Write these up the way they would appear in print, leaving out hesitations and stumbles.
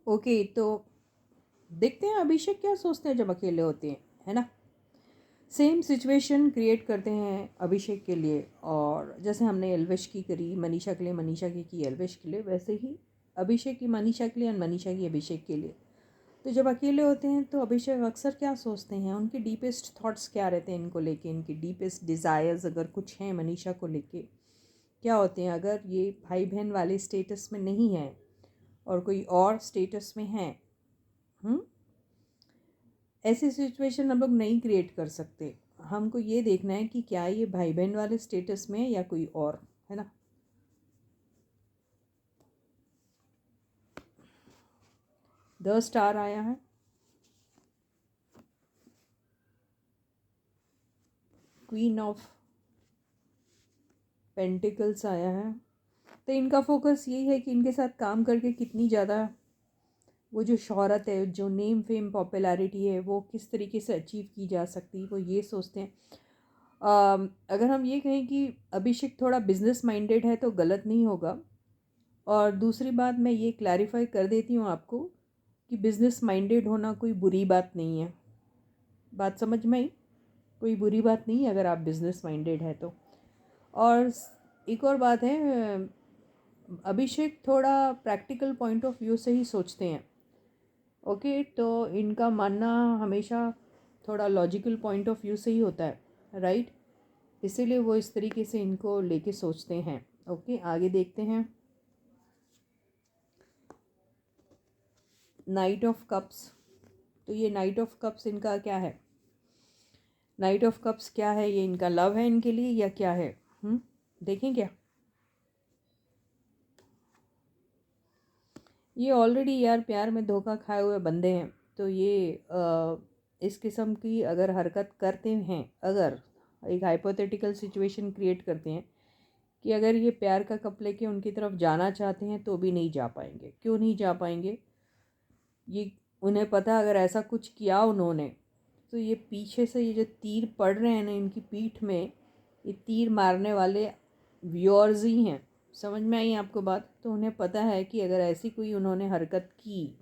Okay, तो देखते हैं अभिषेक क्या सोचते हैं जब अकेले होते हैं, है ना। सेम सिचुएशन क्रिएट करते हैं अभिषेक के लिए, और जैसे हमने एल्विश की करी मनीषा के लिए, मनीषा की एल्विश के लिए, वैसे ही अभिषेक की मनीषा के लिए और मनीषा की अभिषेक के लिए। तो जब अकेले होते हैं तो अभिषेक अक्सर क्या सोचते हैं, उनके डीपेस्ट थॉट्स क्या रहते हैं इनको लेके, इनकी डीपेस्ट डिज़ायर्स अगर कुछ हैं मनीषा को लेके क्या होते हैं। अगर ये भाई बहन वाले स्टेटस में नहीं है और कोई और स्टेटस में है, ऐसी सिचुएशन हम लोग नहीं क्रिएट कर सकते। हमको ये देखना है कि क्या ये भाई बहन वाले स्टेटस में है या कोई और, है ना। द स्टार आया है, क्वीन ऑफ पेंटिकल्स आया है। तो इनका फोकस यही है कि इनके साथ काम करके कितनी ज़्यादा वो जो शोहरत है, जो नेम फेम पॉपुलैरिटी है, वो किस तरीके से अचीव की जा सकती है, वो ये सोचते हैं। अगर हम ये कहें कि अभिषेक थोड़ा बिजनेस माइंडेड है तो गलत नहीं होगा। और दूसरी बात मैं ये क्लैरिफाई कर देती हूँ आपको कि बिजनेस माइंडेड होना कोई बुरी बात नहीं है। बात समझ में आई? कोई बुरी बात नहीं है अगर आप बिजनेस माइंडेड है तो। और एक और बात है, अभिषेक थोड़ा प्रैक्टिकल पॉइंट ऑफ व्यू से ही सोचते हैं। ओके, तो इनका मानना हमेशा थोड़ा लॉजिकल पॉइंट ऑफ व्यू से ही होता है, राइट। इसीलिए वो इस तरीके से इनको लेके सोचते हैं। ओके, आगे देखते हैं। Night of cups. तो ये नाइट ऑफ कप्स इनका क्या है? नाइट ऑफ कप्स क्या है? ये इनका लव है इनके लिए या क्या है? देखें क्या। ये ऑलरेडी यार प्यार में धोखा खाए हुए बंदे हैं। तो ये इस किस्म की अगर हरकत करते हैं, अगर एक हाइपोथेटिकल सिचुएशन क्रिएट करते हैं कि अगर ये प्यार का कप लेके उनकी तरफ जाना चाहते हैं तो भी नहीं जा पाएंगे। क्यों नहीं जा पाएंगे? ये उन्हें पता अगर ऐसा कुछ किया उन्होंने तो ये पीछे से ये जो तीर पड़ रहे हैं ना इनकी पीठ में, ये तीर मारने वाले व्यूअर्स ही हैं। समझ में आई आपको बात? तो उन्हें पता है कि अगर ऐसी कोई उन्होंने हरकत की,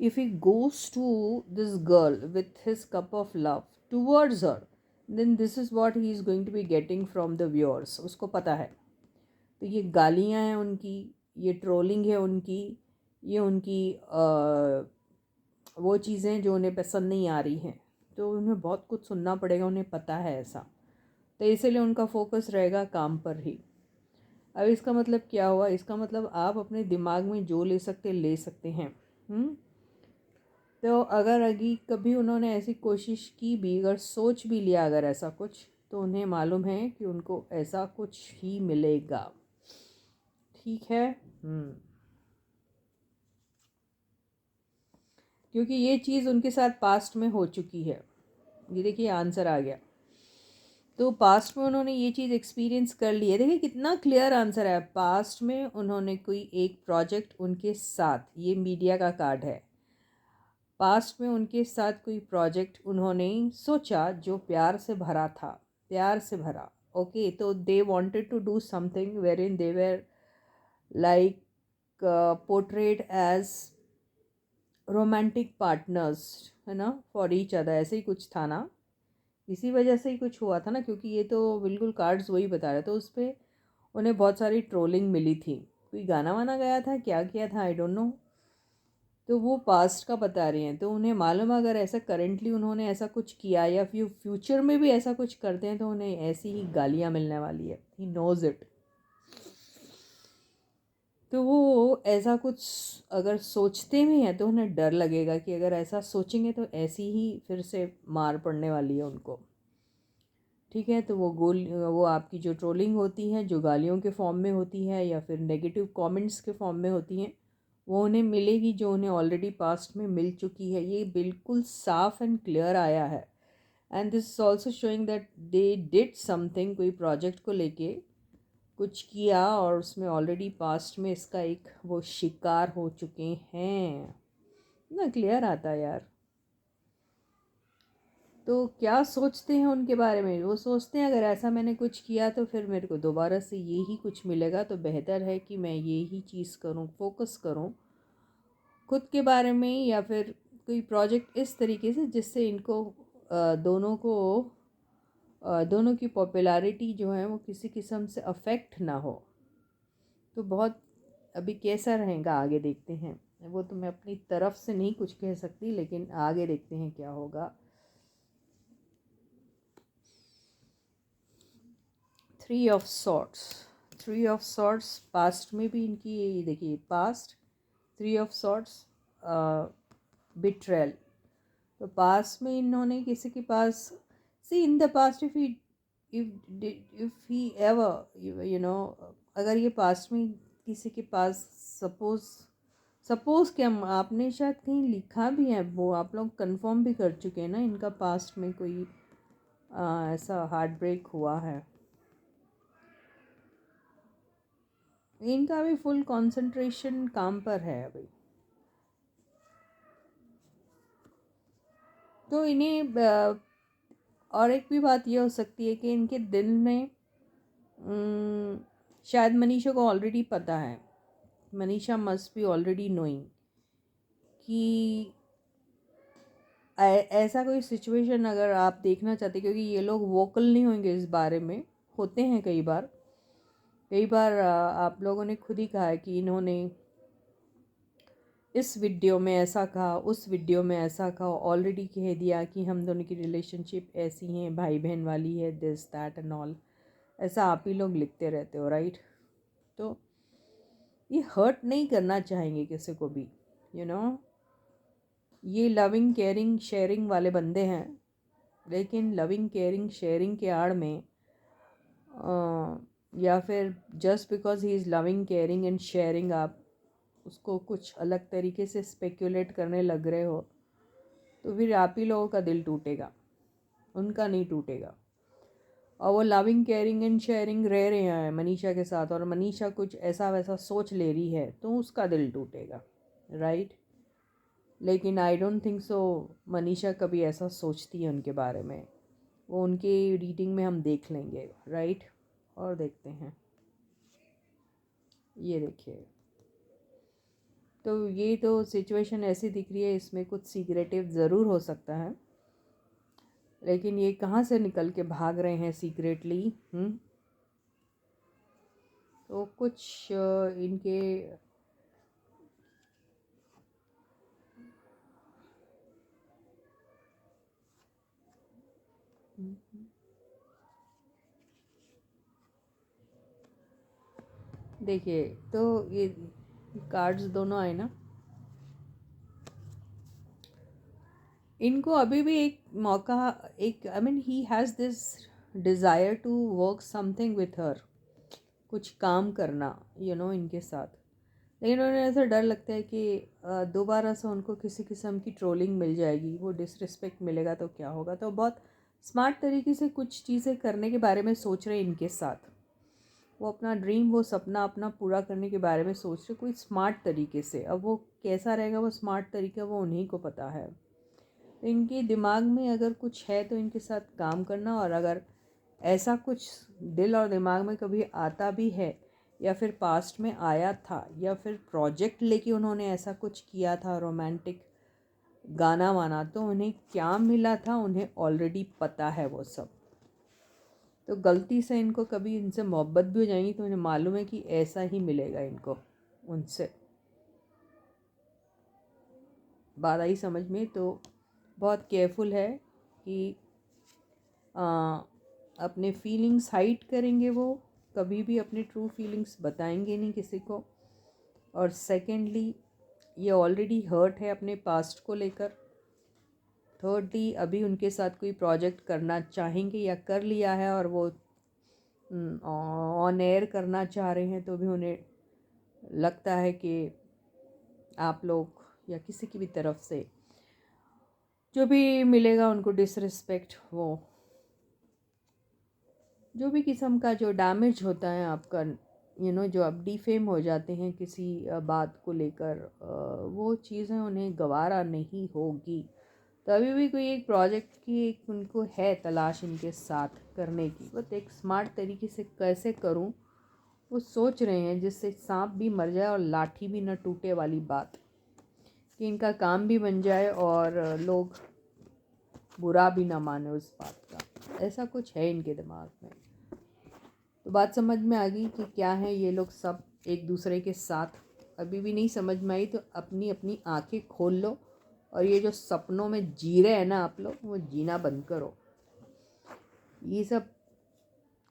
if he goes to this girl with his cup of love towards her, then this is what he is going to be getting from the viewers. उसको पता है। तो ये गालियाँ हैं उनकी, ये ट्रोलिंग है उनकी, ये उनकी वो चीज़ें जो उन्हें पसंद नहीं आ रही हैं, तो उन्हें बहुत कुछ सुनना पड़ेगा, उन्हें पता है ऐसा। तो इसीलिए उनका फोकस रहेगा काम पर ही। अब इसका मतलब क्या हुआ? इसका मतलब आप अपने दिमाग में जो ले सकते हैं। तो अगर अभी कभी उन्होंने ऐसी कोशिश की भी, अगर सोच भी लिया अगर ऐसा कुछ, तो उन्हें मालूम है कि उनको ऐसा कुछ ही मिलेगा। ठीक है। क्योंकि ये चीज़ उनके साथ पास्ट में हो चुकी है। ये देखिए आंसर आ गया। तो पास्ट में उन्होंने ये चीज़ एक्सपीरियंस कर ली है। देखिए कितना क्लियर आंसर है। पास्ट में उन्होंने कोई एक प्रोजेक्ट उनके साथ, ये मीडिया का कार्ड है, पास्ट में उनके साथ कोई प्रोजेक्ट उन्होंने सोचा जो प्यार से भरा था, प्यार से भरा। ओके, तो they wanted to do something wherein they were like portrayed as romantic partners, है ना, फॉर ईच अदर। ऐसे ही कुछ था ना, इसी वजह से ही कुछ हुआ था ना, क्योंकि ये तो बिल्कुल कार्ड्स वही बता रहे। तो उस पर उन्हें बहुत सारी ट्रोलिंग मिली थी। कोई गाना वाना गाया था, क्या किया था, आई डोंट नो। तो वो पास्ट का बता रही हैं। तो उन्हें मालूम अगर ऐसा करेंटली उन्होंने ऐसा कुछ किया या फ्यूचर में भी ऐसा कुछ करते हैं तो उन्हें ऐसी ही गालियाँ मिलने वाली है। He knows it. तो वो ऐसा कुछ अगर सोचते भी हैं तो उन्हें डर लगेगा कि अगर ऐसा सोचेंगे तो ऐसी ही फिर से मार पड़ने वाली है उनको। ठीक है, तो वो आपकी जो ट्रोलिंग होती है, जो गालियों के फॉर्म में होती है या फिर नेगेटिव कमेंट्स के फॉर्म में होती हैं, वो उन्हें मिलेगी जो उन्हें ऑलरेडी पास्ट में मिल चुकी है। ये बिल्कुल साफ एंड क्लियर आया है। And this is also showing that they did something, कोई प्रोजेक्ट को लेके कुछ किया और उसमें ऑलरेडी पास्ट में इसका एक वो शिकार हो चुके हैं ना। क्लियर आता है यार। तो क्या सोचते हैं उनके बारे में? वो सोचते हैं अगर ऐसा मैंने कुछ किया तो फिर मेरे को दोबारा से यही कुछ मिलेगा, तो बेहतर है कि मैं यही चीज़ करूं, फोकस करूं खुद के बारे में या फिर कोई प्रोजेक्ट इस तरीके से जिससे इनको दोनों की पॉपुलैरिटी जो है वो किसी किस्म से अफेक्ट ना हो। तो बहुत अभी कैसा रहेगा आगे देखते हैं। वो तो मैं अपनी तरफ से नहीं कुछ कह सकती, लेकिन आगे देखते हैं क्या होगा। 3 ऑफ सॉर्ट्स पास्ट में भी इनकी देखिए, पास्ट 3 ऑफ सॉर्ट्स बिट्रेल। तो पास्ट में इन्होंने किसी के पास see in the past if he ever अगर ये पास्ट में किसी के पास सपोज क्या आपने शायद कहीं लिखा भी है, वो आप लोग कंफर्म भी कर चुके हैं ना, इनका पास्ट में कोई ऐसा हार्ट ब्रेक हुआ है। इनका भी फुल कंसंट्रेशन काम पर है अभी। तो इन्हें और एक भी बात ये हो सकती है कि इनके दिल में शायद मनीषा को ऑलरेडी पता है, Manisha must be already knowing कि ऐसा कोई सिचुएशन अगर आप देखना चाहते, क्योंकि ये लोग वोकल नहीं होंगे इस बारे में, होते हैं कई बार आप लोगों ने खुद ही कहा है कि इन्होंने इस वीडियो में ऐसा कहा, उस वीडियो में ऐसा कहा, ऑलरेडी कह दिया कि हम दोनों की रिलेशनशिप ऐसी हैं, भाई बहन वाली है, दिस दैट एंड ऑल, ऐसा आप ही लोग लिखते रहते हो, राइट। तो ये हर्ट नहीं करना चाहेंगे किसी को भी, ये लविंग केयरिंग शेयरिंग वाले बंदे हैं। लेकिन लविंग केयरिंग शेयरिंग के आड़ में या फिर just because he is loving caring and sharing आप उसको कुछ अलग तरीके से स्पेक्युलेट करने लग रहे हो, तो फिर आप ही लोगों का दिल टूटेगा, उनका नहीं टूटेगा। और वो लविंग केयरिंग एंड शेयरिंग रह रहे हैं मनीषा के साथ, और मनीषा कुछ ऐसा वैसा सोच ले रही है तो उसका दिल टूटेगा, राइट। लेकिन I don't think so Manisha कभी ऐसा सोचती है उनके बारे में, वो उनके रीडिंग में हम देख लेंगे, राइट। और देखते हैं, ये देखिए, तो ये तो सिचुएशन ऐसी दिख रही है, इसमें कुछ सीक्रेटिव ज़रूर हो सकता है, लेकिन ये कहाँ से निकल के भाग रहे हैं सीक्रेटली। तो कुछ इनके देखिए, तो ये कार्ड्स दोनों आए ना, इनको अभी भी एक मौका, एक I mean he has this desire to work something with her, कुछ काम करना इनके साथ। लेकिन उन्हें ऐसा डर लगता है कि दोबारा से उनको किसी किस्म की ट्रोलिंग मिल जाएगी, वो डिसरिस्पेक्ट मिलेगा तो क्या होगा। तो बहुत स्मार्ट तरीके से कुछ चीज़ें करने के बारे में सोच रहे हैं इनके साथ, वो अपना ड्रीम, वो सपना अपना पूरा करने के बारे में सोच रहे कोई स्मार्ट तरीके से। अब वो कैसा रहेगा वो स्मार्ट तरीका, वो उन्हीं को पता है। तो इनके दिमाग में अगर कुछ है तो इनके साथ काम करना, और अगर ऐसा कुछ दिल और दिमाग में कभी आता भी है, या फिर पास्ट में आया था, या फिर प्रोजेक्ट लेके उन्होंने ऐसा कुछ किया था रोमांटिक गाना वाना, तो उन्हें क्या मिला था उन्हें ऑलरेडी पता है वो सब। तो गलती से इनको कभी इनसे मोहब्बत भी हो जाएगी तो उन्हें मालूम है कि ऐसा ही मिलेगा इनको उनसे। बात आई समझ में? तो बहुत केयरफुल है कि अपने फीलिंग्स हाइड करेंगे, वो कभी भी अपने ट्रू फीलिंग्स बताएंगे नहीं किसी को। और सेकेंडली, ये ऑलरेडी हर्ट है अपने पास्ट को लेकर। थर्डली, अभी उनके साथ कोई प्रोजेक्ट करना चाहेंगे या कर लिया है और वो ऑन एयर करना चाह रहे हैं, तो भी उन्हें लगता है कि आप लोग या किसी की भी तरफ से जो भी मिलेगा उनको डिसरिस्पेक्ट, वो जो भी किस्म का जो डैमेज होता है आपका, जो आप डिफेम हो जाते हैं किसी बात को लेकर, वो चीज़ें उन्हें गवारा नहीं होगी। तो अभी भी कोई एक प्रोजेक्ट की एक उनको है तलाश इनके साथ करने की, बस एक स्मार्ट तरीके से कैसे करूं वो सोच रहे हैं, जिससे सांप भी मर जाए और लाठी भी न टूटे वाली बात। कि इनका काम भी बन जाए और लोग बुरा भी ना माने उस बात का। ऐसा कुछ है इनके दिमाग में। तो बात समझ में आ गई कि क्या है ये लोग सब एक दूसरे के साथ। अभी भी नहीं समझ में आई तो अपनी अपनी आंखें खोल लो और ये जो सपनों में जी रहे हैं ना आप लोग, वो जीना बंद करो। ये सब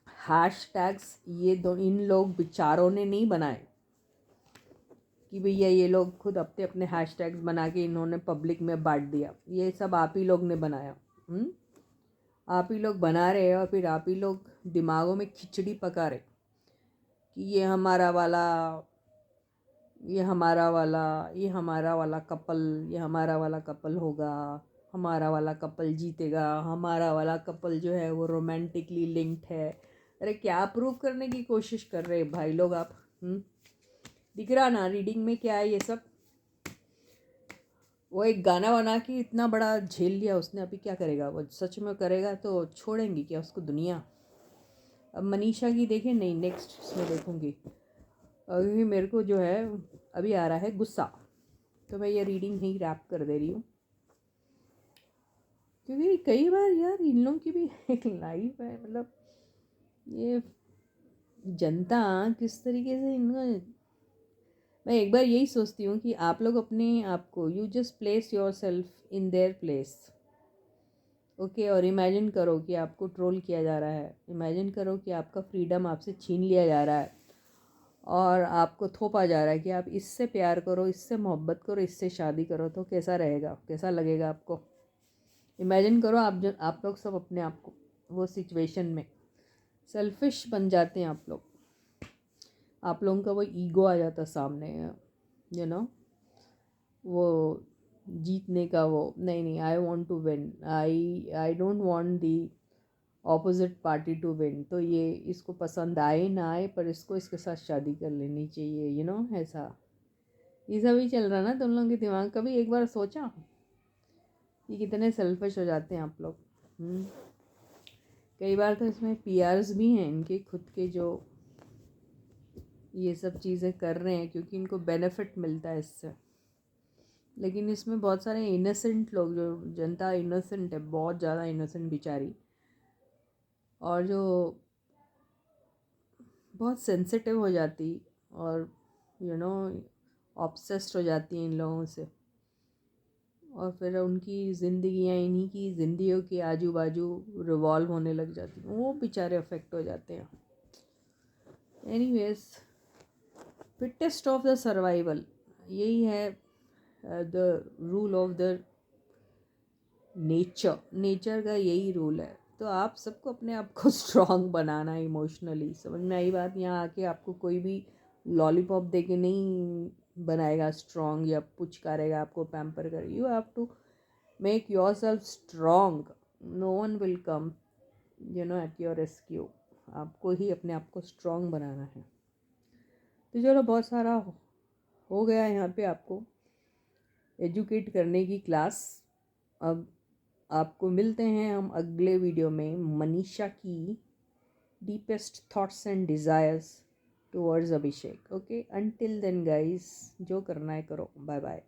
हैशटैग्स इन लोग बेचारों ने नहीं बनाए कि भैया ये लोग खुद अपने अपने हैशटैग्स बना के इन्होंने पब्लिक में बांट दिया। ये सब आप ही लोग ने बनाया। आप ही लोग बना रहे हैं और फिर आप ही लोग दिमागों में खिचड़ी पका रहे कि ये हमारा वाला, ये हमारा वाला, ये हमारा वाला कपल, ये हमारा वाला कपल होगा, हमारा वाला कपल जीतेगा, हमारा वाला कपल जो है वो रोमांटिकली लिंक्ड है। अरे क्या प्रूव करने की कोशिश कर रहे हैं भाई लोग आप? दिख रहा ना रीडिंग में क्या है ये सब? वो एक गाना बना के इतना बड़ा झेल लिया उसने, अभी क्या करेगा? वो सच में करेगा तो छोड़ेंगी क्या उसको दुनिया? अब मनीषा की देखें, नहीं नेक्स्ट इसमें देखूंगी। अभी मेरे को जो है अभी आ रहा है गुस्सा, तो मैं ये रीडिंग ही रैप कर दे रही हूँ, क्योंकि कई बार यार इन लोगों की भी एक लाइफ है। मतलब ये जनता किस तरीके से इनका, मैं एक बार यही सोचती हूँ कि आप लोग अपने आप को, you just place your self in their place, okay. और इमेजिन करो कि आपको ट्रोल किया जा रहा है, इमेजिन करो कि आपका फ्रीडम आपसे छीन लिया जा रहा है और आपको थोपा जा रहा है कि आप इससे प्यार करो, इससे मोहब्बत करो, इससे शादी करो, तो कैसा रहेगा, कैसा लगेगा आपको? इमेजिन करो आप लोग सब अपने आप को वो सिचुएशन में, सेल्फिश बन जाते हैं आप लोग। आप लोगों का वो ईगो आ जाता सामने, यू नो, वो जीतने का वो, नहीं I want to win, I don't want the opposite party to win. तो ये इसको पसंद आए ना आए पर इसको इसके साथ शादी कर लेनी चाहिए, ऐसा ये सब ही चल रहा ना तुम लोगों के दिमाग। कभी एक बार सोचा कि कितने सेल्फिश हो जाते हैं आप लोग? कई बार तो इसमें पीआरस भी हैं इनके खुद के, जो ये सब चीज़ें कर रहे हैं क्योंकि इनको बेनिफिट मिलता है इससे। लेकिन इसमें बहुत सारे इनोसेंट लोग, जो जनता इनोसेंट है, बहुत ज़्यादा इनोसेंट बेचारी, और जो बहुत सेंसिटिव हो जाती और ऑब्सेस्ड हो जाती हैं इन लोगों से, और फिर उनकी ज़िंदगियाँ इन्हीं की ज़िंदगियों के आजू बाजू रिवॉल्व होने लग जाती हैं, वो बेचारे अफेक्ट हो जाते हैं। Anyways, fittest of the survival, यही है the rule of the nature का यही रूल है। तो आप सबको अपने आप को स्ट्रांग बनाना है इमोशनली। समझ में आई बात? यहाँ आके आपको कोई भी लॉलीपॉप दे के नहीं बनाएगा स्ट्रांग या पुचकारेगा आपको, पैम्पर कर। You have to make yourself strong, no one will come at your rescue. आपको ही अपने आप को स्ट्रांग बनाना है। तो चलो, बहुत सारा हो गया यहाँ पे आपको एजुकेट करने की क्लास। अब आपको मिलते हैं हम अगले वीडियो में मनीषा की deepest thoughts and desires towards Abhishek. Okay, until then guys, जो करना है करो। Bye bye.